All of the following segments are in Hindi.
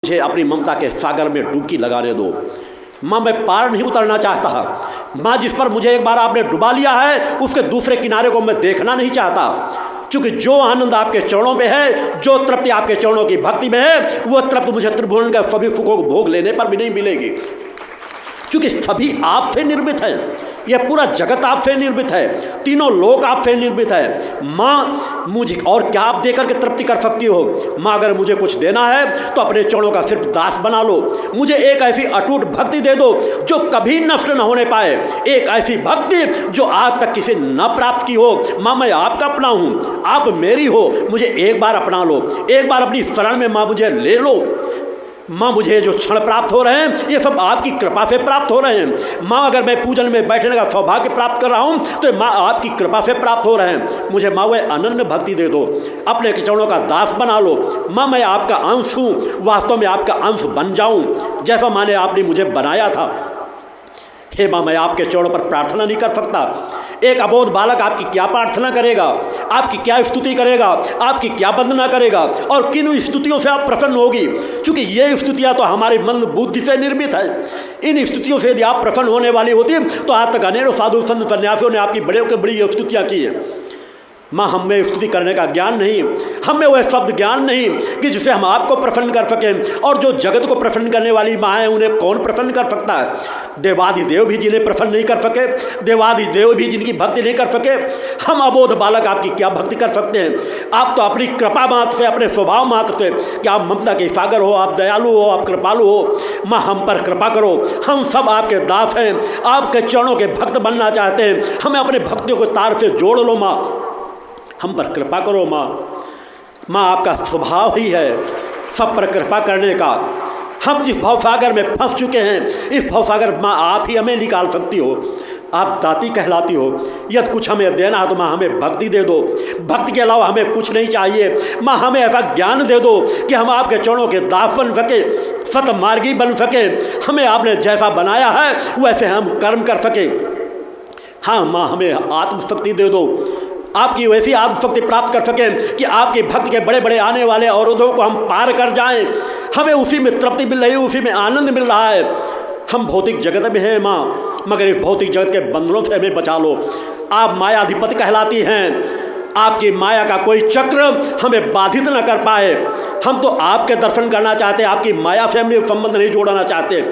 मुझे अपनी ममता के सागर में डुबकी लगाने दो। माँ मैं पार नहीं उतरना चाहता। माँ जिस पर मुझे एक बार आपने डुबा लिया है उसके दूसरे किनारे को मैं देखना नहीं चाहता, क्योंकि जो आनंद आपके चरणों में है, जो तृप्ति आपके चरणों की भक्ति में है, वो तृप्ति मुझे त्रिभुवन का सभी सुखों को भोग लेने पर भी नहीं मिलेगी, क्योंकि सभी आपसे निर्मित हैं। यह पूरा जगत आपसे निर्मित है, तीनों लोक आपसे निर्मित है। माँ मुझे और क्या आप देकर के तृप्ति कर सकती हो? माँ अगर मुझे कुछ देना है तो अपने चरणों का सिर्फ दास बना लो। मुझे एक ऐसी अटूट भक्ति दे दो जो कभी नष्ट न होने पाए, एक ऐसी भक्ति जो आज तक किसी न प्राप्त की हो। माँ मैं आपका अपना हूँ, आप मेरी हो, मुझे एक बार अपना लो, एक बार अपनी शरण में माँ मुझे ले लो। माँ मुझे जो क्षण प्राप्त हो रहे हैं ये सब आपकी कृपा से प्राप्त हो रहे हैं। माँ अगर मैं पूजन में बैठने का सौभाग्य प्राप्त कर रहा हूँ तो माँ आपकी कृपा से प्राप्त हो रहे हैं। मुझे माँ वह अनन्य भक्ति दे दो, अपने चरणों का दास बना लो। माँ मैं आपका अंश हूँ, वास्तव में आपका अंश बन जाऊँ जैसा माने आपने मुझे बनाया था। हे माँ मैं आपके चरणों पर प्रार्थना नहीं कर सकता। एक अबोध बालक आपकी क्या प्रार्थना करेगा, आपकी क्या स्तुति करेगा, आपकी क्या वंदना करेगा और किन स्तुतियों से आप प्रसन्न होगी, क्योंकि ये स्तुतियाँ तो हमारी मन बुद्धि से निर्मित है। इन स्तुतियों से यदि आप प्रसन्न होने वाली होती तो आज तक अनेकों साधु संत सन्यासियों ने आपकी बड़े बड़ी स्तुतियाँ की है। माँ हमें स्तुति करने का ज्ञान नहीं, हमें वह शब्द ज्ञान नहीं कि जिसे हम आपको प्रसन्न कर सकें, और जो जगत को प्रसन्न करने वाली माँ है उन्हें कौन प्रसन्न कर सकता है? देवादिदेव भी जिन्हें प्रसन्न नहीं कर सके, देवादिदेव भी जिनकी भक्ति नहीं कर सके, हम अबोध बालक आपकी क्या भक्ति कर सकते हैं? आप तो अपनी कृपा मात्र से, अपने स्वभाव मात्र से, कि आप ममता के सागर हो, आप दयालु हो, आप कृपालु हो। माँ हम पर कृपा करो, हम सब आपके दास हैं, आपके चरणों के भक्त बनना चाहते हैं। हमें अपने भक्तियों को तार से जोड़ लो माँ, हम पर कृपा करो माँ। माँ आपका स्वभाव ही है सब पर कृपा करने का। हम जिस भवसागर में फंस चुके हैं, इस भवसागर माँ आप ही हमें निकाल सकती हो। आप दाती कहलाती हो। यदि कुछ हमें देना है तो माँ हमें भक्ति दे दो, भक्ति के अलावा हमें कुछ नहीं चाहिए। माँ हमें ऐसा ज्ञान दे दो कि हम आपके चरणों के दास बन सके, सतमार्गी बन सके। हमें आपने जैसा बनाया है वैसे हम कर्म कर सके। हाँ माँ हमें आत्मशक्ति दे दो, आपकी वैसी आत्मशक्ति प्राप्त कर सकें कि आपकी भक्ति के बड़े बड़े आने वाले अवरोधों को हम पार कर जाएं। हमें उसी में तृप्ति मिल रही है, उसी में आनंद मिल रहा है। हम भौतिक जगत में हैं माँ, मगर इस भौतिक जगत के बंधनों से हमें बचा लो। आप मायाधिपति कहलाती हैं, आपकी माया का कोई चक्र हमें बाधित न कर पाए। हम तो आपके दर्शन करना चाहते हैं, आपकी माया से हमें संबंध नहीं जोड़ना चाहते।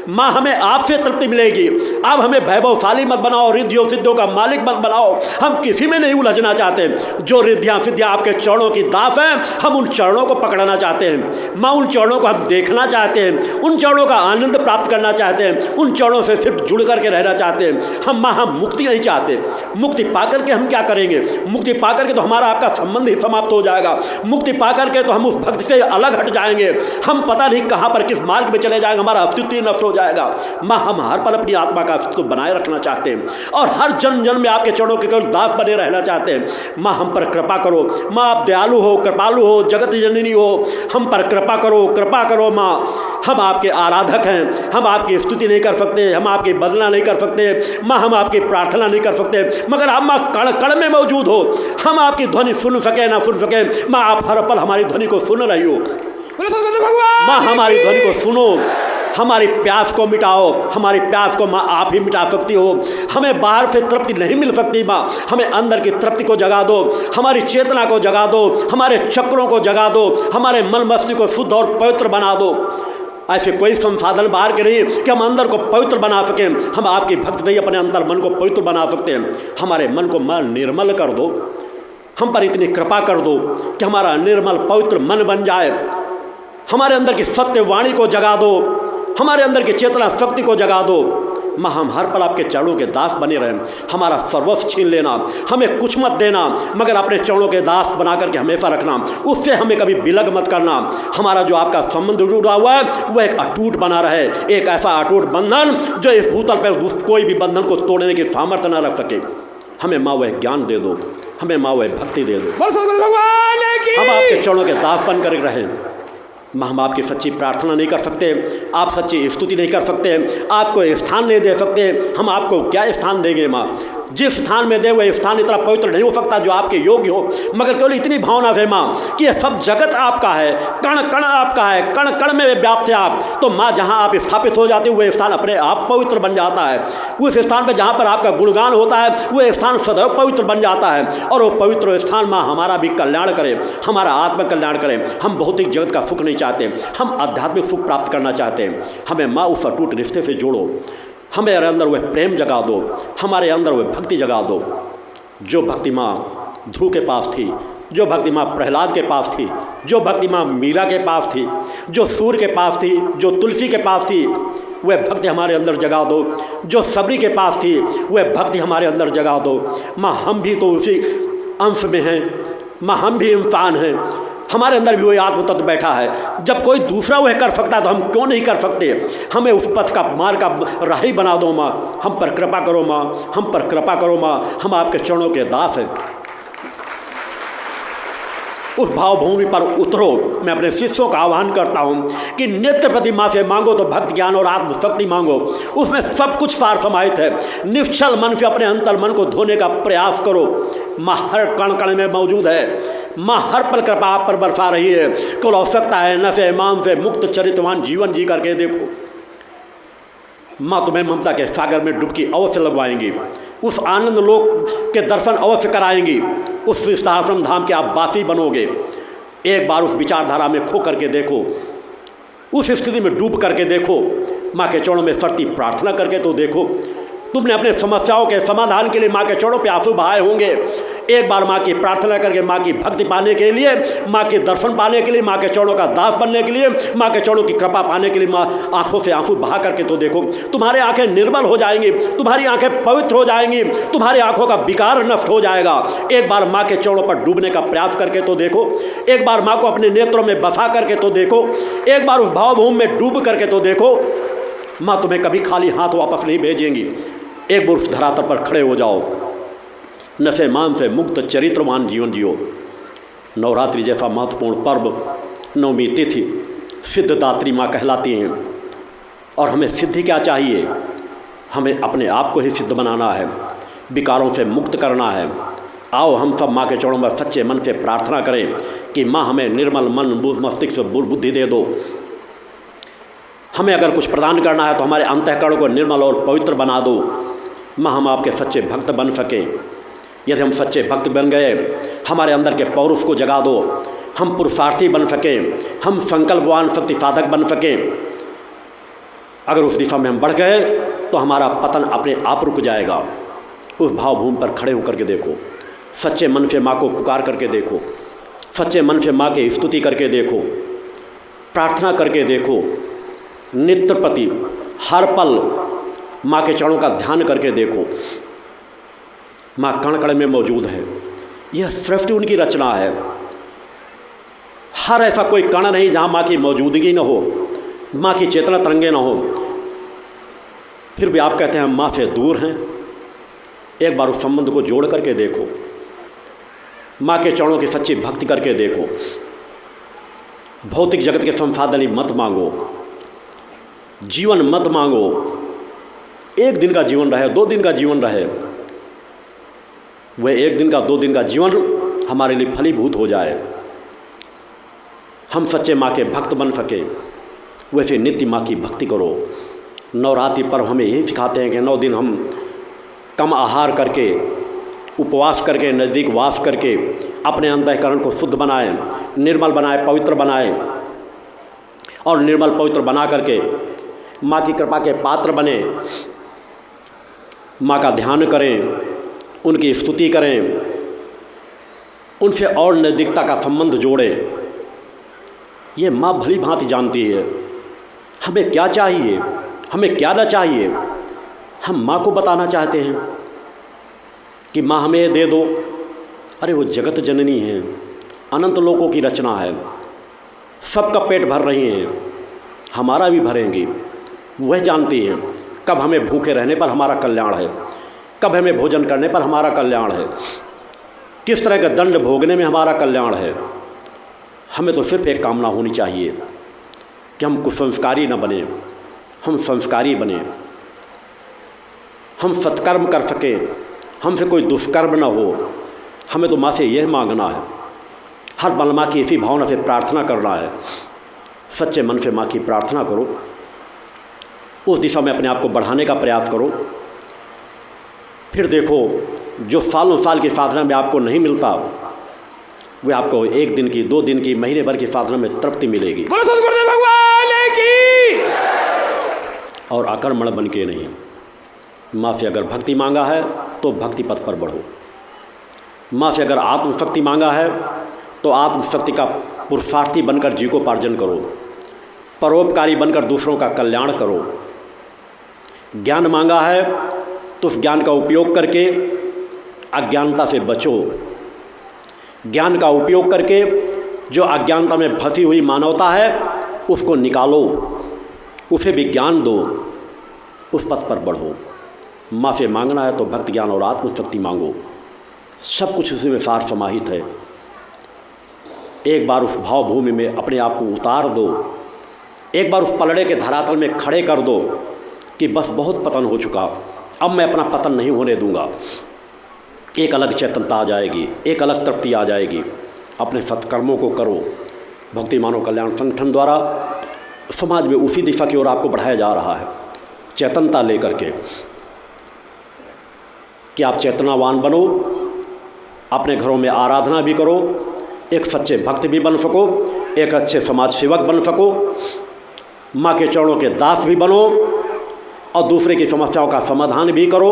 माँ हमें आपसे तृप्ति मिलेगी। आप हमें वैभवशाली मत बनाओ, रिद्धियों सिद्धियों का मालिक मत बनाओ। हम किसी में नहीं उलझना चाहते। जो रिद्धियाँ सिद्धियाँ आपके चरणों की दास हैं, हम उन चरणों को पकड़ना चाहते हैं माँ। उन चरणों को हम देखना चाहते हैं, उन चरणों का आनंद प्राप्त करना चाहते हैं, उन चरणों से सिर्फ जुड़ करके रहना चाहते हैं। हम माँ हम मुक्ति नहीं चाहते। मुक्ति पा करके हम क्या करेंगे? मुक्ति पा करके तो हमारा आपका संबंध ही समाप्त हो जाएगा। मुक्ति पा करके तो हम उस भक्ति से अलग हट जाएंगे। हम पता नहीं कहाँ पर किस मार्ग में चले जाएंगे, हमारा अस्तित्व नष्ट हो जाएगा। माँ हम हर पल अपनी आत्मा का अस्तित्व बनाए रखना चाहते हैं और हर जन्म जन्म में आपके चरणों के केवल दास बने रहना चाहते हैं। माँ हम पर कृपा करो। माँ आप दयालु हो, कृपालु हो, जगत जननी हो, हम पर कृपा करो, कृपा करो माँ। हम आपके आराधक हैं, हम आपकी स्तुति नहीं कर सकते, हम आपकी वंदना नहीं कर सकते माँ, हम आपकी प्रार्थना नहीं कर सकते, मगर आप माँ कण कण में मौजूद हो। हम आपकी ध्वनि सुन सके ना सुन सके माँ, आप हर पल हमारी ध्वनि को सुन रही हो। माँ हमारी ध्वनि को सुनो, हमारी प्यास को मिटाओ। हमारी प्यास को माँ आप ही मिटा सकती हो। हमें बाहर से तृप्ति नहीं मिल सकती माँ, हमें अंदर की तृप्ति को जगा दो, हमारी चेतना को जगा दो, हमारे चक्रों को जगा दो, हमारे मन मस्तिष्क को शुद्ध और पवित्र बना दो। ऐसे कोई संसाधन बाहर के नहीं कि हम अंदर को पवित्र बना सकें। हम आपकी भक्त से ही अपने अंदर मन को पवित्र बना सकते हैं। हमारे मन को मन निर्मल कर दो, हम पर इतनी कृपा कर दो कि हमारा निर्मल पवित्र मन बन जाए। हमारे अंदर की सत्य वाणी को जगा दो, हमारे अंदर की चेतना शक्ति को जगा दो। माँ हम हर पल आपके चरणों के दास बने रहें। हमारा सर्वस्व छीन लेना, हमें कुछ मत देना, मगर अपने चरणों के दास बना करके हमेशा रखना। उससे हमें कभी विलग मत करना। हमारा जो आपका संबंध जुड़ा हुआ है वह एक अटूट बना रहे, एक ऐसा अटूट बंधन जो इस भूतल पर कोई भी बंधन को तोड़ने की सामर्थ्य न रख सके। हमें माँ वह ज्ञान दे दो, हमें माँ वह भक्ति दे दो। हम आपके चरणों के दास बन कर रहें। माँ हम आपकी सच्ची प्रार्थना नहीं कर सकते, आप सच्ची स्तुति नहीं कर सकते, आपको स्थान नहीं दे सकते, हम आपको क्या स्थान देंगे माँ? जिस स्थान में दे वह स्थान इतना पवित्र नहीं हो सकता जो आपके योग्य हो, मगर केवल इतनी भावना है माँ कि यह सब जगत आपका है, कण कण आपका है, कण कण में व्याप्त है आप। तो माँ जहाँ आप स्थापित हो जाते हो वह स्थान अपने आप पवित्र बन जाता है। उस स्थान पर जहाँ पर आपका गुणगान होता है वह स्थान सदैव पवित्र बन जाता है। और वो पवित्र स्थान माँ हमारा भी कल्याण करे, हमारा आत्म कल्याण करे। हम भौतिक जगत का सुख नहीं चाहते, हम आध्यात्मिक सुख प्राप्त करना चाहते हैं। हमें माँ उस अटूट रिश्ते से जोड़ो, हमारे अंदर वह प्रेम जगा दो, हमारे अंदर वह भक्ति जगा दो जो भक्ति माँ ध्रुव के पास थी, जो भक्ति माँ प्रहलाद के पास थी, जो भक्ति माँ मीरा के पास थी, जो सूर्य के पास थी, जो तुलसी के पास थी। वह भक्ति हमारे अंदर जगा दो जो सबरी के पास थी, वह भक्ति हमारे अंदर जगा दो। माँ हम भी तो उसी अंश में हैं माँ, हम भी इंसान हैं, हमारे अंदर भी वही आत्म तत्व बैठा है। जब कोई दूसरा वह कर सकता है तो हम क्यों नहीं कर सकते? हमें उस पथ का मार्ग का राही बना दो माँ, हम पर कृपा करो माँ, हम पर कृपा करो माँ। हम आपके चरणों के दास हैं, उस भावभूमि पर उतरो। मैं अपने शिष्यों का आह्वान करता हूँ कि नित्य प्रति माँ से मांगो तो भक्ति ज्ञान और आत्मशक्ति मांगो, उसमें सब कुछ सार समाहित है। निश्चल मन से अपने अंतर मन को धोने का प्रयास करो। माँ हर कण कण में मौजूद है, माँ हर पल कृपा आप पर बरसा रही है। केवल आवश्यकता है नशे मान से मुक्त चरित्रवान जीवन जी करके देखो। माँ तुम्हें ममता के सागर में डुबकी अवश्य लगवाएंगी, उस आनंद लोक के दर्शन अवश्य कराएंगी, उस विस्तारम धाम के आप वासी बनोगे। एक बार उस विचारधारा में खो करके देखो, उस स्थिति में डूब करके देखो, माँ के चरणों में सड़ती प्रार्थना करके तो देखो। तुमने अपने समस्याओं के समाधान के लिए माँ के चरणों पे आंसू बहाए होंगे। एक बार माँ की प्रार्थना करके, माँ की भक्ति पाने के लिए, माँ के दर्शन पाने के लिए, माँ के चरणों का दास बनने के लिए, माँ के चरणों की कृपा पाने के लिए माँ आंखों से आंसू बहा करके तो देखो। तुम्हारी आंखें निर्मल हो जाएंगी, तुम्हारी आंखें पवित्र हो जाएंगी, तुम्हारी आंखों का विकार नष्ट हो जाएगा। एक बार माँ के चरणों पर डूबने का प्रयास करके तो देखो, एक बार माँ को अपने नेत्रों में बसा करके तो देखो, एक बार उस भावभूमि में डूब करके तो देखो। माँ तुम्हें कभी खाली हाथ वापस नहीं भेजेंगी। एक बार उस धरातल पर खड़े हो जाओ, नशे मान से मुक्त चरित्रवान जीवन जियो। नवरात्रि जैसा महत्वपूर्ण पर्व, नवमी तिथि सिद्धदात्री माँ कहलाती हैं। और हमें सिद्धि क्या चाहिए? हमें अपने आप को ही सिद्ध बनाना है, विकारों से मुक्त करना है। आओ हम सब माँ के चरणों में सच्चे मन से प्रार्थना करें कि माँ हमें निर्मल मन मस्तिष्क बुद्धि दे दो। हमें अगर कुछ प्रदान करना है तो हमारे अंतःकरण को निर्मल और पवित्र बना दो। माँ हम आपके सच्चे भक्त बन सकें। यदि हम सच्चे भक्त बन गए, हमारे अंदर के पौरुष को जगा दो, हम पुरुषार्थी बन सकें, हम संकल्पवान शक्ति साधक बन सकें। अगर उस दिशा में हम बढ़ गए तो हमारा पतन अपने आप रुक जाएगा। उस भावभूमि पर खड़े होकर के देखो, सच्चे मन से माँ को पुकार करके देखो, सच्चे मन से माँ की स्तुति करके देखो, प्रार्थना करके देखो। नित्य प्रति हर पल माँ के चरणों का ध्यान करके देखो। माँ कण कण में मौजूद है, यह सृष्टि उनकी रचना है। हर ऐसा कोई कण नहीं जहाँ माँ की मौजूदगी न हो, माँ की चेतना तरंगे न हो। फिर भी आप कहते हैं हम माँ से दूर हैं। एक बार उस संबंध को जोड़ करके देखो, माँ के चरणों की सच्ची भक्ति करके देखो। भौतिक जगत के संसाधन मत मांगो, जीवन मत मांगो। एक दिन का जीवन रहे, 2 दिन का जीवन रहे, वह 1 दिन का 2 दिन का जीवन हमारे लिए फलीभूत हो जाए, हम सच्चे माँ के भक्त बन सके। वैसे नित्य माँ की भक्ति करो। नवरात्रि पर्व हमें यही सिखाते हैं कि 9 दिन हम कम आहार करके, उपवास करके, नज़दीक वास करके अपने अंतःकरण को शुद्ध बनाएं, निर्मल बनाएं, पवित्र बनाएं। और निर्मल पवित्र बना करके माँ की कृपा के पात्र बने, माँ का ध्यान करें, उनकी स्तुति करें, उनसे और नज़दीकता का संबंध जोड़ें। ये माँ भली भांति जानती है हमें क्या चाहिए, हमें क्या ना चाहिए। हम माँ को बताना चाहते हैं कि माँ हमें दे दो। अरे वो जगत जननी है, अनंत लोकों की रचना है, सबका पेट भर रही हैं, हमारा भी भरेंगी। वह जानती हैं कब हमें भूखे रहने पर हमारा कल्याण है, कब हमें भोजन करने पर हमारा कल्याण है, किस तरह का दंड भोगने में हमारा कल्याण है। हमें तो सिर्फ एक कामना होनी चाहिए कि हम कुसंस्कारी न बने, हम संस्कारी बने, हम सत्कर्म कर सकें, हमसे कोई दुष्कर्म न हो। हमें तो माँ से यह मांगना है, हर पल माँ की इसी भावना से प्रार्थना करना है। सच्चे मन से माँ की प्रार्थना करो, उस दिशा में अपने आप को बढ़ाने का प्रयास करो। फिर देखो, जो सालों साल की साधना में आपको नहीं मिलता, वह आपको 1 दिन की, 2 दिन की, महीने भर की साधना में तृप्ति मिलेगी। बोलो सतगुरुदेव भगवान की। और आक्रमण बन के नहीं। माँ से अगर भक्ति मांगा है तो भक्ति पथ पर बढ़ो। माँ से अगर आत्मशक्ति मांगा है तो आत्मशक्ति का पुरुषार्थी बनकर जीविकोपार्जन करो, परोपकारी बनकर दूसरों का कल्याण करो। ज्ञान मांगा है तो उस ज्ञान का उपयोग करके अज्ञानता से बचो। ज्ञान का उपयोग करके जो अज्ञानता में फंसी हुई मानवता है उसको निकालो, उसे भी ज्ञान दो, उस पथ पर बढ़ो। माँ से मांगना है तो भक्ति, ज्ञान और आत्मशक्ति मांगो। सब कुछ उसी में सार समाहित है। एक बार उस भावभूमि में अपने आप को उतार दो, एक बार उस पलड़े के धरातल में खड़े कर दो कि बस बहुत पतन हो चुका, अब मैं अपना पतन नहीं होने दूंगा। एक अलग चेतनता आ जाएगी, एक अलग तृप्ति आ जाएगी। अपने सत्कर्मों को करो। भक्ति मानव कल्याण संगठन द्वारा समाज में उसी दिशा की ओर आपको बढ़ाया जा रहा है, चेतनता लेकर के, कि आप चेतनावान बनो, अपने घरों में आराधना भी करो, एक सच्चे भक्त भी बन सको, एक अच्छे समाज सेवक बन सको, माँ के चरणों के दास भी बनो और दूसरे की समस्याओं का समाधान भी करो।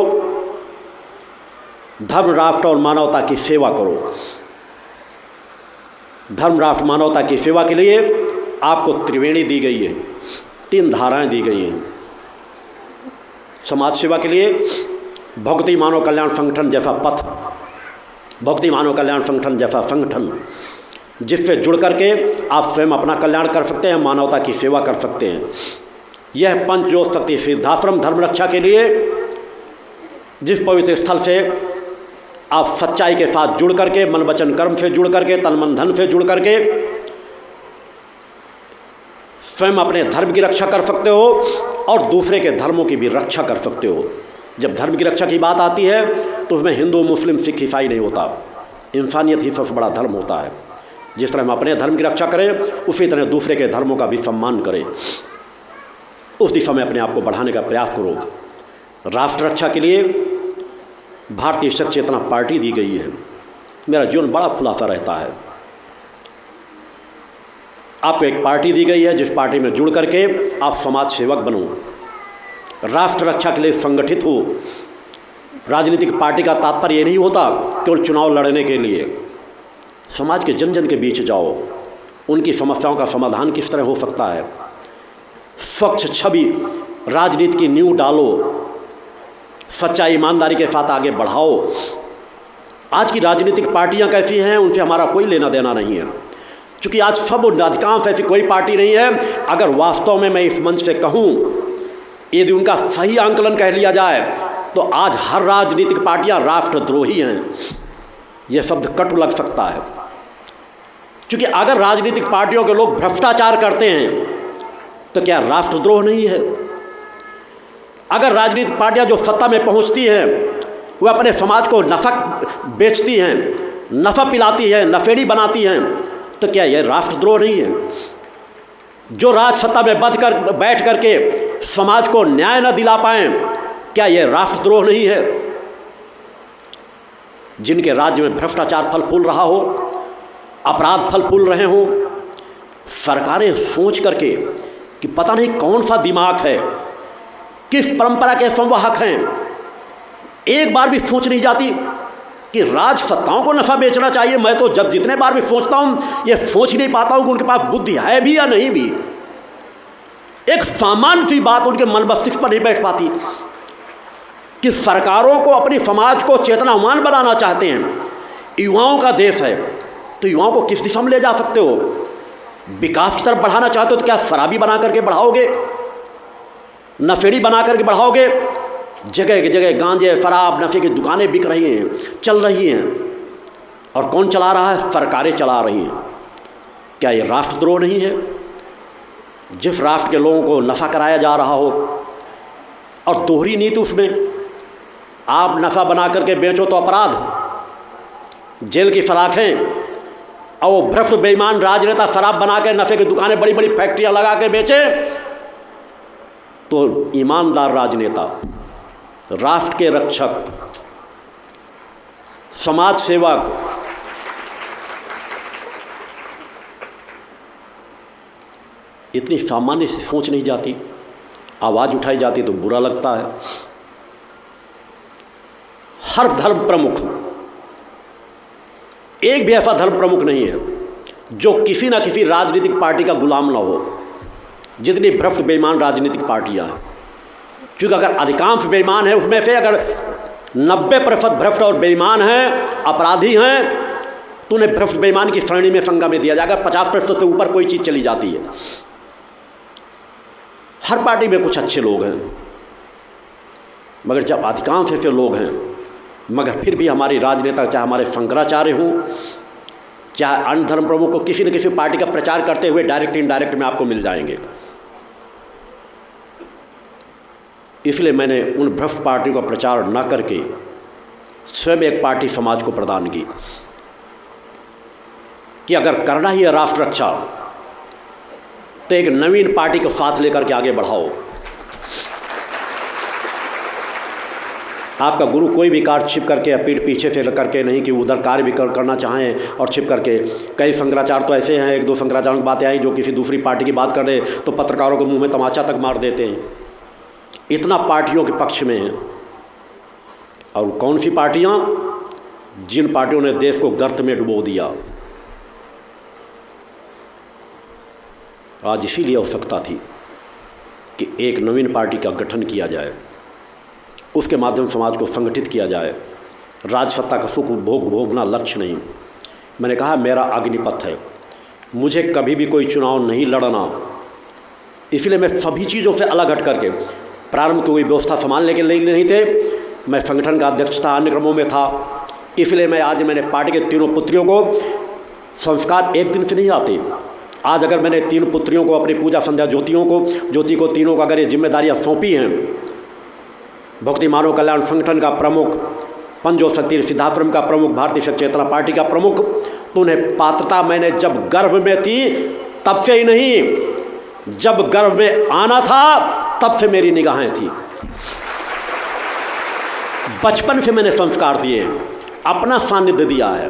धर्म, राष्ट्र और मानवता की सेवा करो। धर्म, राष्ट्र, मानवता की सेवा के लिए आपको त्रिवेणी दी गई है, 3 धाराएं दी गई हैं। समाज सेवा के लिए भक्ति मानव कल्याण संगठन जैसा पथ, भक्ति मानव कल्याण संगठन जैसा संगठन जिससे जुड़ करके आप स्वयं अपना कल्याण कर सकते हैं, मानवता की सेवा कर सकते हैं। यह पंचज्योत शक्ति सिद्धाश्रम धर्म रक्षा के लिए जिस पवित्र स्थल से आप सच्चाई के साथ जुड़ करके, मन वचन कर्म से जुड़ करके, तन मन धन से जुड़ करके स्वयं अपने धर्म की रक्षा कर सकते हो और दूसरे के धर्मों की भी रक्षा कर सकते हो। जब धर्म की रक्षा की बात आती है तो उसमें हिंदू, मुस्लिम, सिख, ईसाई नहीं होता, इंसानियत ही सबसे बड़ा धर्म होता है। जिस तरह हम अपने धर्म की रक्षा करें, उसी तरह दूसरे के धर्मों का भी सम्मान करें। उस दिशा में अपने आप को बढ़ाने का प्रयास करो। राष्ट्र रक्षा के लिए भारतीय सच चेतना पार्टी दी गई है। मेरा जीवन बड़ा खुलासा रहता है। आपको एक पार्टी दी गई है जिस पार्टी में जुड़ करके आप समाज सेवक बनो, राष्ट्र रक्षा के लिए संगठित हो। राजनीतिक पार्टी का तात्पर्य ये नहीं होता केवल चुनाव लड़ने के लिए। समाज के जन जन के बीच जाओ, उनकी समस्याओं का समाधान किस तरह हो सकता है, स्वच्छ छवि राजनीति की नींव डालो, सच्चाई ईमानदारी के साथ आगे बढ़ाओ। आज की राजनीतिक पार्टियां कैसी हैं उनसे हमारा कोई लेना देना नहीं है, क्योंकि आज सब अधिकांश ऐसी कोई पार्टी नहीं है। अगर वास्तव में मैं इस मंच से कहूं, यदि उनका सही आंकलन कह लिया जाए तो आज हर राजनीतिक पार्टियां राष्ट्रद्रोही हैं। यह शब्द कटु लग सकता है, क्योंकि अगर राजनीतिक पार्टियों के लोग भ्रष्टाचार करते हैं तो क्या राष्ट्रद्रोह नहीं है? अगर राजनीतिक पार्टियां जो सत्ता में पहुंचती हैं वह अपने समाज को नफा बेचती हैं, नफा पिलाती हैं, नफेड़ी बनाती हैं, तो क्या यह राष्ट्रद्रोह नहीं है? जो राज सत्ता में बैठ करके समाज को न्याय न दिला पाएं, क्या यह राष्ट्रद्रोह नहीं है? जिनके राज्य में भ्रष्टाचार फल फूल रहा हो, अपराध फल फूल रहे हों, सरकारें सोच करके कि पता नहीं कौन सा दिमाग है, किस परंपरा के संवाहक हैं, एक बार भी सोच नहीं जाती कि राज सत्ताओं को नफा बेचना चाहिए। मैं तो जब जितने बार भी सोचता हूं, ये सोच नहीं पाता हूं कि उनके पास बुद्धि है भी या नहीं भी। एक सामान्य सी बात उनके मन मस्तिष्क पर नहीं बैठ पाती कि सरकारों को अपनी समाज को चेतनावान बनाना चाहते हैं। युवाओं का देश है तो युवाओं को किस दिशा में ले जा सकते हो? विकास की तरफ बढ़ाना चाहते हो तो क्या शराबी बना करके बढ़ाओगे, नशेड़ी बना करके बढ़ाओगे? जगह जगह गांजे, शराब, नशे की दुकानें बिक रही हैं, चल रही हैं, और कौन चला रहा है? सरकारें चला रही हैं। क्या ये राष्ट्रद्रोह नहीं है? जिस राष्ट्र के लोगों को नशा कराया जा रहा हो, और दोहरी नीति उसमें, आप नशा बना करके बेचो तो अपराध, जेल की सलाखें, और वो भ्रष्ट बेईमान राजनेता शराब बना के नशे की दुकानें बड़ी बड़ी फैक्ट्रियां लगा के बेचे, तो ईमानदार राजनेता, राष्ट्र के रक्षक, समाज सेवक, इतनी सामान्य सी सोच नहीं जाती, आवाज़ उठाई जाती तो बुरा लगता है। हर धर्म प्रमुख, एक भी ऐसा धर्म प्रमुख नहीं है जो किसी ना किसी राजनीतिक पार्टी का गुलाम ना हो, जितनी भ्रष्ट बेईमान राजनीतिक पार्टियां हैं। क्योंकि अगर अधिकांश बेईमान है, उसमें से अगर 90% भ्रष्ट और बेईमान हैं, अपराधी हैं, तो उन्हें भ्रष्ट बेईमान की श्रेणी में संज्ञा में दिया जाएगा। 50% से ऊपर कोई चीज़ चली जाती है। हर पार्टी में कुछ अच्छे लोग हैं, मगर जब अधिकांश ऐसे लोग हैं, मगर फिर भी हमारी राजनेता, चाहे हमारे शंकराचार्य हों, चाहे अन्य धर्म प्रमुख को, किसी न किसी पार्टी का प्रचार करते हुए डायरेक्ट इनडायरेक्ट में आपको मिल जाएंगे। इसलिए मैंने उन भ्रष्ट पार्टियों का प्रचार न करके स्वयं एक पार्टी समाज को प्रदान की कि अगर करना ही है राष्ट्र रक्षा, तो एक नवीन पार्टी को साथ लेकर के आगे बढ़ाओ। आपका गुरु कोई भी कार्य छिप करके या पीठ पीछे से करके नहीं कि उधर कार्य भी करना चाहें और छिप करके। कई शंकराचार्य तो ऐसे हैं, एक दो शंकराचार्यों की बातें आई जो किसी दूसरी पार्टी की बात कर रहे तो पत्रकारों के मुंह में तमाचा तक मार देते हैं। इतना पार्टियों के पक्ष में है। और कौन सी पार्टियां? जिन पार्टियों ने देश को गर्त में डुबो दिया। आज इसीलिए आवश्यकता थी कि एक नवीन पार्टी का गठन किया जाए, उसके माध्यम से समाज को संगठित किया जाए। राजसत्ता का सुख भोगना लक्ष्य नहीं। मैंने कहा मेरा अग्निपथ है, मुझे कभी भी कोई चुनाव नहीं लड़ना। इसलिए मैं सभी चीज़ों से अलग हट करके, प्रारंभ की कोई व्यवस्था संभालने के लिए नहीं थे, मैं संगठन का अध्यक्ष था, अन्य क्रमों में था। इसलिए मैंने पार्टी के तीनों पुत्रियों को, संस्कार एक दिन से नहीं आते। आज अगर मैंने तीन पुत्रियों को, अपनी पूजा संध्या ज्योति को तीनों को अगर ये जिम्मेदारियाँ सौंपी हैं, भक्ति मानव कल्याण संगठन का प्रमुख, पंजो शक्ति सिद्धाश्रम का प्रमुख, भारतीय शक्ति चेतना पार्टी का प्रमुख, तो उन्हें पात्रता मैंने जब गर्भ में थी तब से ही नहीं, जब गर्भ में आना था तब से मेरी निगाहें थी। बचपन से मैंने संस्कार दिए, अपना सानिध्य दिया है,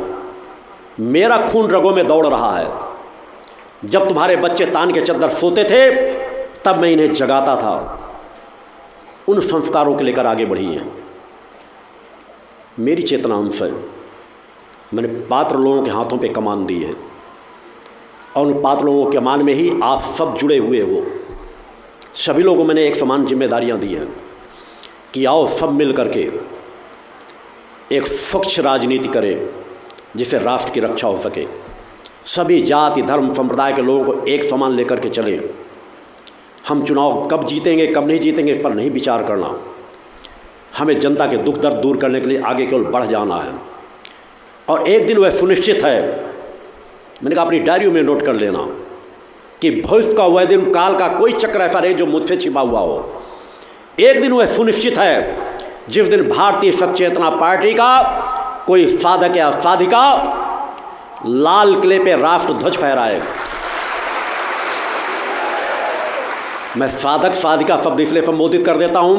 मेरा खून रगों में दौड़ रहा है। जब तुम्हारे बच्चे तान के चद्दर सोते थे तब मैं इन्हें जगाता था। उन संस्कारों को लेकर आगे बढ़ी हैं मेरी चेतना उनसे। मैंने पात्र लोगों के हाथों पे कमान दी है, और उन पात्र लोगों के कमान में ही आप सब जुड़े हुए हो। सभी लोगों को मैंने एक समान जिम्मेदारियां दी हैं कि आओ सब मिल करके एक स्वच्छ राजनीति करें जिससे राष्ट्र की रक्षा हो सके। सभी जाति धर्म संप्रदाय के लोगों को एक समान लेकर के चलें। हम चुनाव कब जीतेंगे कब नहीं जीतेंगे इस पर नहीं विचार करना। हमें जनता के दुख दर्द दूर करने के लिए आगे केवल बढ़ जाना है। और एक दिन वह सुनिश्चित है, मैंने कहा अपनी डायरी में नोट कर लेना कि भविष्य का वह दिन, काल का कोई चक्र ऐसा नहीं जो मुझसे छिपा हुआ हो। एक दिन वह सुनिश्चित है जिस दिन भारतीय शक्ति चेतना पार्टी का कोई साधक या साधिका लाल किले पे राष्ट्र ध्वज फहराए। मैं साधक साधिका शब्द इसलिए संबोधित कर देता हूं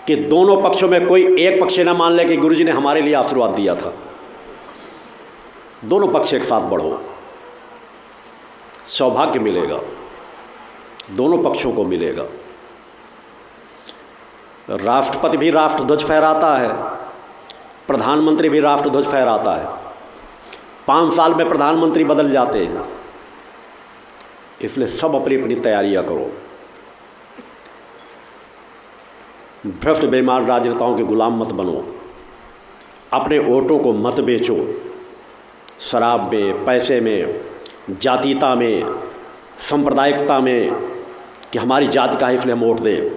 कि दोनों पक्षों में कोई एक पक्ष न मान ले कि गुरुजी ने हमारे लिए आशीर्वाद दिया था। दोनों पक्ष एक साथ बढ़ो, सौभाग्य मिलेगा, दोनों पक्षों को मिलेगा। राष्ट्रपति भी राष्ट्र ध्वज फहराता है, प्रधानमंत्री भी राष्ट्र ध्वज फहराता है। 5 साल में प्रधानमंत्री बदल जाते हैं। इसलिए सब अपनी अपनी तैयारियां करो। भ्रष्ट बेईमान राजनेताओं के गुलाम मत बनो। अपने वोटों को मत बेचो शराब में, पैसे में, जातीयता में, सांप्रदायिकता में कि हमारी जाति का है इसलिए हम वोट दें।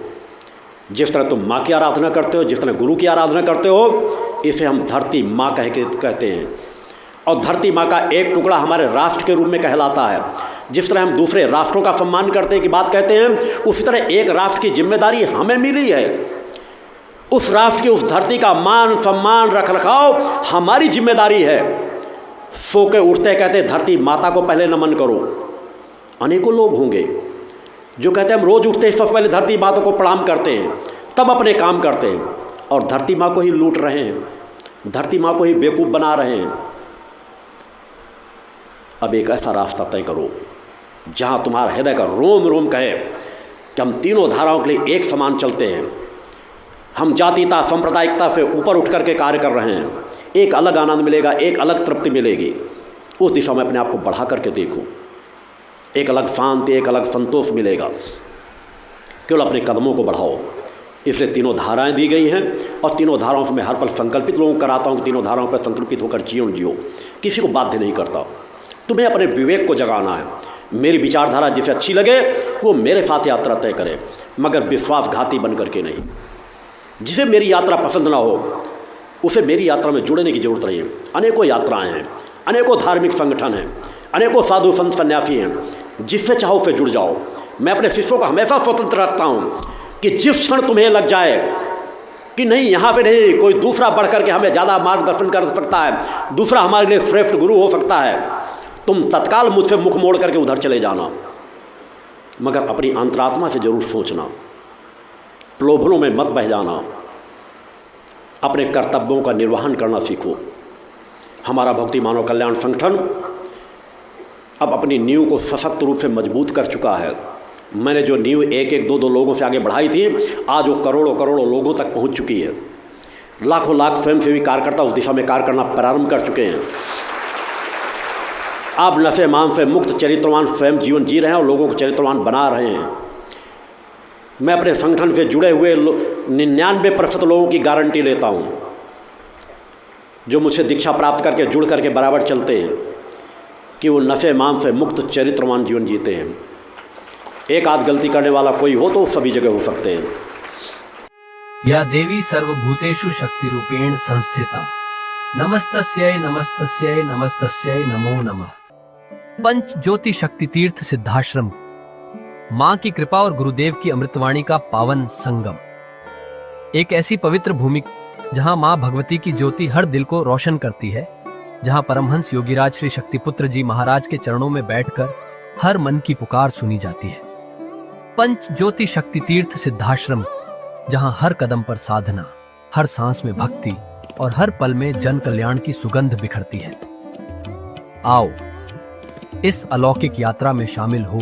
जिस तरह तुम माँ की आराधना करते हो, जिस तरह गुरु की आराधना करते हो, इसे हम धरती माँ कहते हैं। और धरती माँ का एक टुकड़ा हमारे राष्ट्र के रूप में कहलाता है। जिस तरह हम दूसरे राष्ट्रों का सम्मान करते हैं की बात कहते हैं, उसी तरह एक राष्ट्र की जिम्मेदारी हमें मिली है। उस राष्ट्र की, उस धरती का मान सम्मान रख रखाव हमारी जिम्मेदारी है। सो के उठते कहते धरती माता को पहले नमन करो। अनेकों लोग होंगे जो कहते हैं हम रोज उठते सबसे पहले धरती माता को प्रणाम करते हैं, तब अपने काम करते हैं, और धरती माँ को ही लूट रहे हैं, धरती माँ को ही बेवकूफ़ बना रहे हैं। अब एक ऐसा रास्ता तय करो जहाँ तुम्हारा हृदय का रोम रोम कहे कि हम तीनों धाराओं के लिए एक समान चलते हैं, हम जातीयता सांप्रदायिकता से ऊपर उठ करके कार्य कर रहे हैं। एक अलग आनंद मिलेगा, एक अलग तृप्ति मिलेगी। उस दिशा में अपने आप को बढ़ा करके देखो, एक अलग शांति, एक अलग संतोष मिलेगा। केवल अपने कदमों को बढ़ाओ। इसलिए तीनों धाराएं दी गई हैं, और तीनों धाराओं से मैं हर पल संकल्पित लोगों को कराता हूँ कि तीनों धाराओं पर संकल्पित होकर जीवन जियो। किसी को बाध्य नहीं करता, तुम्हें अपने विवेक को जगाना है। मेरी विचारधारा जिसे अच्छी लगे वो मेरे साथ यात्रा तय करे, मगर विश्वासघाती बन करके नहीं। जिसे मेरी यात्रा पसंद ना हो उसे मेरी यात्रा में जुड़ने की जरूरत नहीं है। अनेकों यात्राएं हैं, अनेकों धार्मिक संगठन हैं, अनेकों साधु संत सन्यासी हैं, जिससे चाहो उसे जुड़ जाओ। मैं अपने शिष्यों को हमेशा स्वतंत्र रखता हूँ कि जिस क्षण तुम्हें लग जाए कि नहीं यहाँ पे नहीं, कोई दूसरा बढ़ करके हमें ज़्यादा मार्गदर्शन कर सकता है, दूसरा हमारे लिए श्रेष्ठ गुरु हो सकता है, तुम तत्काल मुझसे मुख मोड़ करके उधर चले जाना। मगर अपनी अंतरात्मा से जरूर सोचना, प्रलोभनों में मत बह जाना, अपने कर्तव्यों का निर्वहन करना सीखो। हमारा भक्ति मानव कल्याण संगठन अब अपनी नींव को सशक्त रूप से मजबूत कर चुका है। मैंने जो नींव एक एक दो दो लोगों से आगे बढ़ाई थी, आज वो करोड़ों करोड़ों लोगों तक पहुंच चुकी है। लाखों लाख स्वयंसेवी कार्यकर्ता उस दिशा में कार्य करना प्रारंभ कर चुके हैं। आप नशे मान से मुक्त चरित्रवान स्वयं जीवन जी रहे हैं और लोगों को चरित्रवान बना रहे हैं। मैं अपने संगठन से जुड़े हुए 99% लोगों की गारंटी लेता हूँ जो मुझसे दीक्षा प्राप्त करके जुड़ करके बराबर चलते हैं कि वो नशे मान से मुक्त चरित्रवान जीवन जीते हैं। एक आध गलती करने वाला कोई हो तो सभी जगह हो सकते हैं। या देवी सर्वभूतेषु शक्ति रूपेण संस्थिता, नमस्तस्यै नमस्तस्यै नमस्तस्यै नमो नमः। पंच ज्योति शक्ति तीर्थ सिद्धाश्रम, माँ की कृपा और गुरुदेव की अमृतवाणी का पावन संगम। एक ऐसी पवित्र भूमि जहाँ माँ भगवती की ज्योति हर दिल को रोशन करती है, जहाँ परमहंस योगीराज श्री शक्तिपुत्र जी महाराज के चरणों में बैठकर हर मन की पुकार सुनी जाती है। पंच ज्योति शक्ति तीर्थ सिद्धाश्रम, जहाँ हर कदम पर साधना, हर सांस में भक्ति और हर पल में जन कल्याण की सुगंध बिखरती है। आओ इस अलौकिक यात्रा में शामिल हो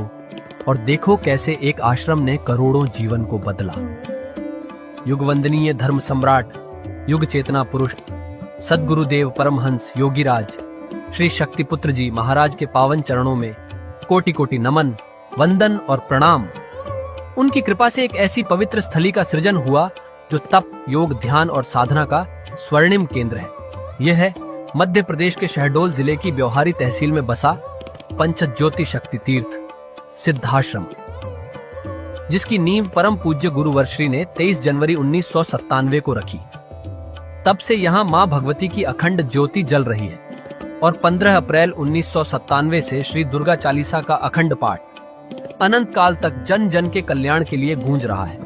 और देखो कैसे एक आश्रम ने करोड़ों जीवन को बदला। युगवंदनीय धर्म सम्राट, युग चेतना पुरुष सद्गुरुदेव परमहंस योगीराज श्री शक्तिपुत्र जी महाराज के पावन चरणों में कोटि कोटि नमन, वंदन और प्रणाम। उनकी कृपा से एक ऐसी पवित्र स्थली का सृजन हुआ जो तप, योग, ध्यान और साधना का स्वर्णिम केंद्र है। यह है मध्य प्रदेश के शहडोल जिले की ब्योहारी तहसील में बसा पंचज्योति शक्ति तीर्थ सिद्धाश्रम, जिसकी नींव परम पूज्य गुरुवर्श्री ने 23 जनवरी 1997 को रखी। तब से यहाँ माँ भगवती की अखंड ज्योति जल रही है और 15 अप्रैल 1997 से श्री दुर्गा चालीसा का अखंड पाठ अनंत काल तक जन जन के कल्याण के लिए गूंज रहा है।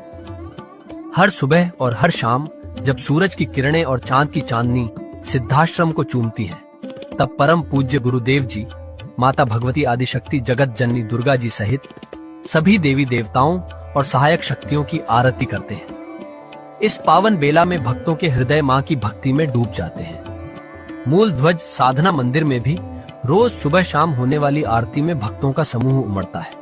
हर सुबह और हर शाम जब सूरज की किरणें और चांद की चांदनी सिद्धाश्रम को चूमती है, तब परम पूज्य गुरुदेव जी माता भगवती आदिशक्ति जगत जननी दुर्गा जी सहित सभी देवी देवताओं और सहायक शक्तियों की आरती करते हैं। इस पावन बेला में भक्तों के हृदय माँ की भक्ति में डूब जाते हैं। मूल ध्वज साधना मंदिर में भी रोज सुबह शाम होने वाली आरती में भक्तों का समूह उमड़ता है।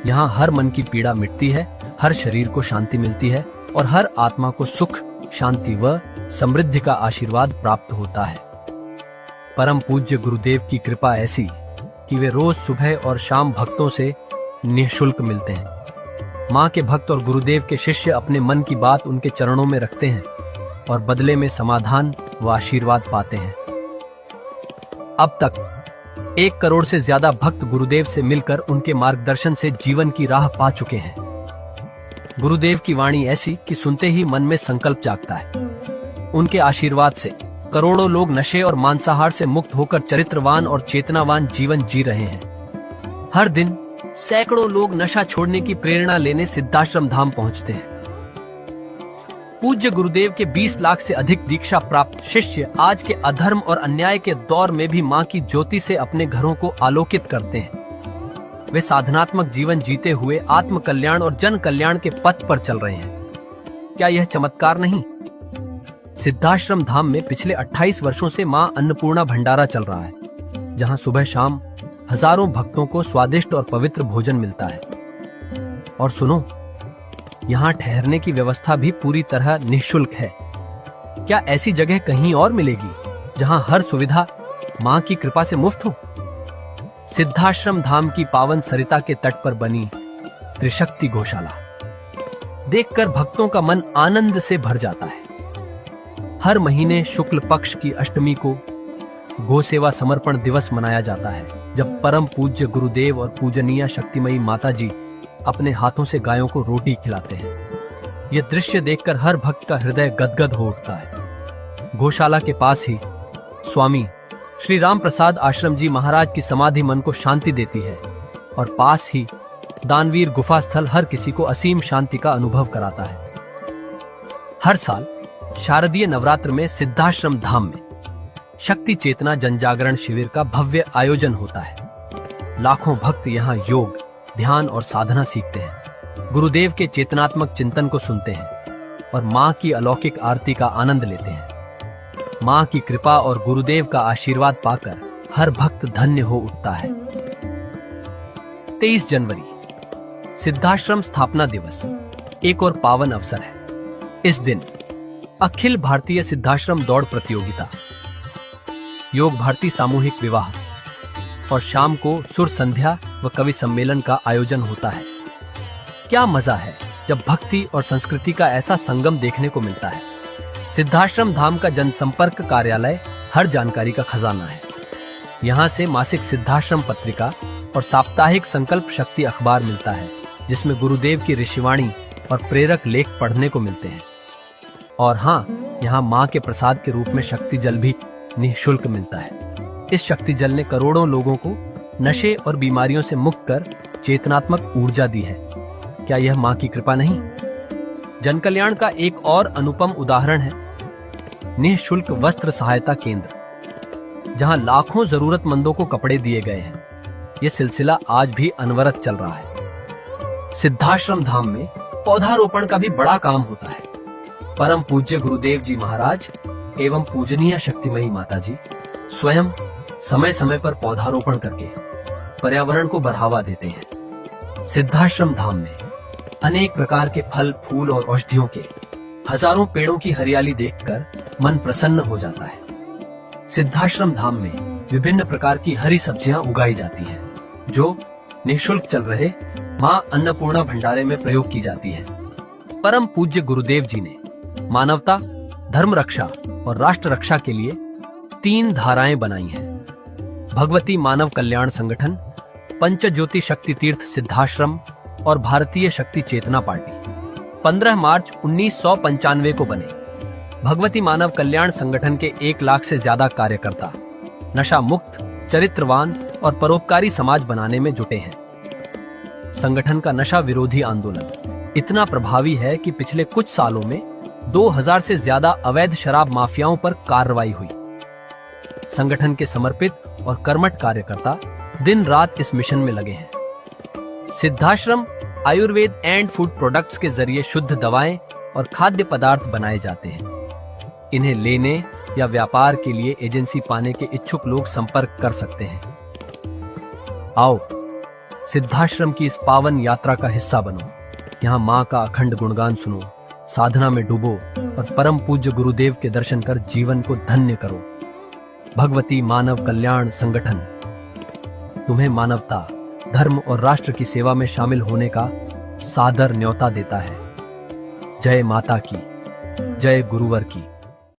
यहाँ हर मन की पीड़ा मिटती है, हर शरीर को शांति मिलती है और हर आत्मा को सुख, शांति व समृद्धि का आशीर्वाद प्राप्त होता है। परम पूज्य गुरुदेव की कृपा ऐसी कि वे रोज सुबह और शाम भक्तों से निःशुल्क मिलते हैं। माँ के भक्त और गुरुदेव के शिष्य अपने मन की बात उनके चरणों में रखते हैं और बदले में समाधान व आशीर्वाद पाते हैं। अब तक 1 करोड़ से ज्यादा भक्त गुरुदेव से मिलकर उनके मार्गदर्शन से जीवन की राह पा चुके हैं। गुरुदेव की वाणी ऐसी कि सुनते ही मन में संकल्प जागता है। उनके आशीर्वाद से करोड़ों लोग नशे और मांसाहार से मुक्त होकर चरित्रवान और चेतनावान जीवन जी रहे हैं। हर दिन सैकड़ों लोग नशा छोड़ने की प्रेरणा लेने सिद्धाश्रम धाम पहुंचते हैं। पूज्य गुरुदेव के 20 लाख से अधिक दीक्षा प्राप्त शिष्य आज के अधर्म और अन्याय के दौर में भी मां की ज्योति से अपने घरों को आलोकित करते हैं। वे साधनात्मक जीवन जीते हुए आत्म कल्याण और जन कल्याण के पथ पर चल रहे हैं। क्या यह चमत्कार नहीं? सिद्धाश्रम धाम में पिछले 28 वर्षों से मां अन्नपूर्णा भंडारा चल रहा है, जहां सुबह शाम हजारों भक्तों को स्वादिष्ट और पवित्र भोजन मिलता है। और सुनो, यहाँ ठहरने की व्यवस्था भी पूरी तरह निःशुल्क है। क्या ऐसी जगह कहीं और मिलेगी जहां हर सुविधा मां की कृपा से मुफ्त हो? सिद्धाश्रम धाम की पावन सरिता के तट पर बनी त्रिशक्ति गौशाला देखकर भक्तों का मन आनंद से भर जाता है। हर महीने शुक्ल पक्ष की अष्टमी को गौ सेवा समर्पण दिवस मनाया जाता है, जब परम पूज्य गुरुदेव और पूजनीय शक्तिमयी माता जी अपने हाथों से गायों को रोटी खिलाते हैं। यह दृश्य देखकर हर भक्त का हृदय गदगद हो उठता है। गौशाला के पास ही स्वामी श्री राम प्रसाद आश्रम जी महाराज की समाधि मन को शांति देती है, और पास ही दानवीर गुफा स्थल हर किसी को असीम शांति का अनुभव कराता है। हर साल शारदीय नवरात्र में सिद्धाश्रम धाम में शक्ति चेतना जनजागरण शिविर का भव्य आयोजन होता है। लाखों भक्त यहाँ योग, ध्यान और साधना सीखते हैं, गुरुदेव के चेतनात्मक चिंतन को सुनते हैं और मां की अलौकिक आरती का आनंद लेते हैं। मां की कृपा और गुरुदेव का आशीर्वाद पाकर हर भक्त धन्य हो उठता है। 23 जनवरी सिद्धाश्रम स्थापना दिवस एक और पावन अवसर है। इस दिन अखिल भारतीय सिद्धाश्रम दौड़ प्रतियोगिता, योग भारती सामूहिक विवाह और शाम को सुर संध्या व कवि सम्मेलन का आयोजन होता है। क्या मजा है जब भक्ति और संस्कृति का ऐसा संगम देखने को मिलता है। सिद्धाश्रम धाम का जनसंपर्क कार्यालय हर जानकारी का खजाना है। यहाँ से मासिक सिद्धाश्रम पत्रिका और साप्ताहिक संकल्प शक्ति अखबार मिलता है, जिसमें गुरुदेव की ऋषिवाणी और प्रेरक लेख पढ़ने को मिलते हैं। और हाँ, यहाँ माँ के प्रसाद के रूप में शक्ति जल भी निःशुल्क मिलता है। इस शक्ति जल ने करोड़ों लोगों को नशे और बीमारियों से मुक्त कर चेतनात्मक ऊर्जा दी है। क्या यह माँ की कृपा नहीं? जन कल्याण का एक और अनुपम उदाहरण है निःशुल्क वस्त्र सहायता केंद्र, जहां लाखों जरूरतमंदों को कपड़े दिए गए हैं। यह सिलसिला आज भी अनवरत चल रहा है। सिद्धाश्रम धाम में पौधारोपण का भी बड़ा काम होता है। परम पूज्य गुरुदेव जी महाराज एवं पूजनीय शक्तिमयी माता जी स्वयं समय समय पर पौधारोपण करके पर्यावरण को बढ़ावा देते हैं। सिद्धाश्रम धाम में अनेक प्रकार के फल, फूल और औषधियों के हजारों पेड़ों की हरियाली देखकर मन प्रसन्न हो जाता है। सिद्धाश्रम धाम में विभिन्न प्रकार की हरी सब्जियां उगाई जाती हैं, जो निःशुल्क चल रहे मां अन्नपूर्णा भंडारे में प्रयोग की जाती है। परम पूज्य गुरुदेव जी ने मानवता, धर्म रक्षा और राष्ट्र रक्षा के लिए 3 धाराएं बनाई हैं। भगवती मानव कल्याण संगठन, पंचज्योति शक्ति तीर्थ सिद्धाश्रम और भारतीय शक्ति चेतना पार्टी 15 मार्च 1995 को बने। भगवती मानव कल्याण संगठन के 1 लाख से ज्यादा कार्यकर्ता नशा मुक्त, चरित्रवान और परोपकारी समाज बनाने में जुटे हैं। संगठन का नशा विरोधी आंदोलन इतना प्रभावी है कि पिछले कुछ सालों में 2000 से ज्यादा अवैध शराब माफियाओं पर कार्रवाई हुई। संगठन के समर्पित और कर्मठ कार्यकर्ता दिन रात इस मिशन में लगे हैं। Siddhashram Ayurveda and food products के जरिए शुद्ध दवाएं और खाद्य पदार्थ बनाए जाते हैं। इन्हें लेने या व्यापार के लिए एजेंसी पाने के इच्छुक लोग संपर्क कर सकते हैं। आओ सिद्धाश्रम की इस पावन यात्रा का हिस्सा बनो। यहाँ माँ का अखंड गुणगान सुनो, साधना में डूबो और परम पूज्य गुरुदेव के दर्शन कर जीवन को धन्य करो। भगवती मानव कल्याण संगठन तुम्हें मानवता, धर्म और राष्ट्र की सेवा में शामिल होने का सादर न्योता देता है। जय माता की, जय गुरुवर की।